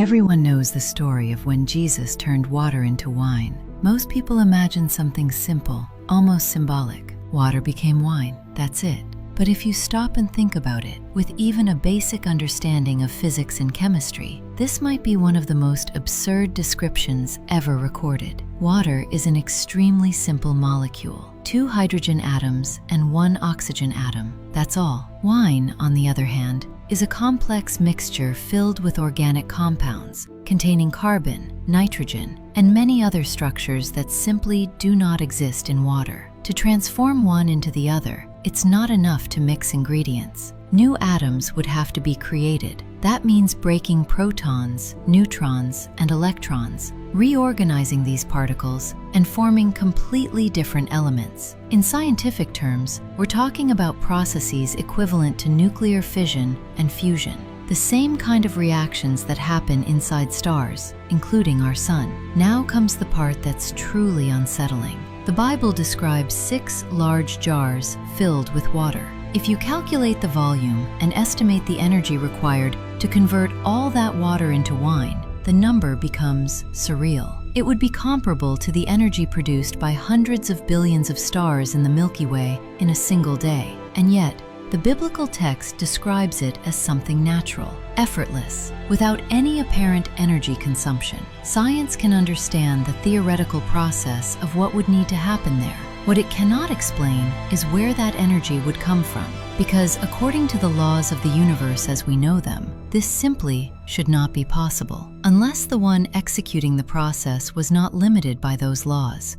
Everyone knows the story of when Jesus turned water into wine. Most people imagine something simple, almost symbolic. Water became wine, that's it. But if you stop and think about it, with even a basic understanding of physics and chemistry, this might be one of the most absurd descriptions ever recorded. Water is an extremely simple molecule, 2 hydrogen atoms and 1 oxygen atom. That's all. Wine, on the other hand, is a complex mixture filled with organic compounds containing carbon, nitrogen, and many other structures that simply do not exist in water. To transform one into the other, it's not enough to mix ingredients. New atoms would have to be created. That means breaking protons, neutrons, and electrons, reorganizing these particles, and forming completely different elements. In scientific terms, we're talking about processes equivalent to nuclear fission and fusion, the same kind of reactions that happen inside stars, including our sun. Now comes the part that's truly unsettling. The Bible describes 6 large jars filled with water. If you calculate the volume and estimate the energy required to convert all that water into wine, the number becomes surreal. It would be comparable to the energy produced by hundreds of billions of stars in the Milky Way in a single day. And yet, the biblical text describes it as something natural, effortless, without any apparent energy consumption. Science can understand the theoretical process of what would need to happen there. What it cannot explain is where that energy would come from, because according to the laws of the universe as we know them, this simply should not be possible, unless the one executing the process was not limited by those laws.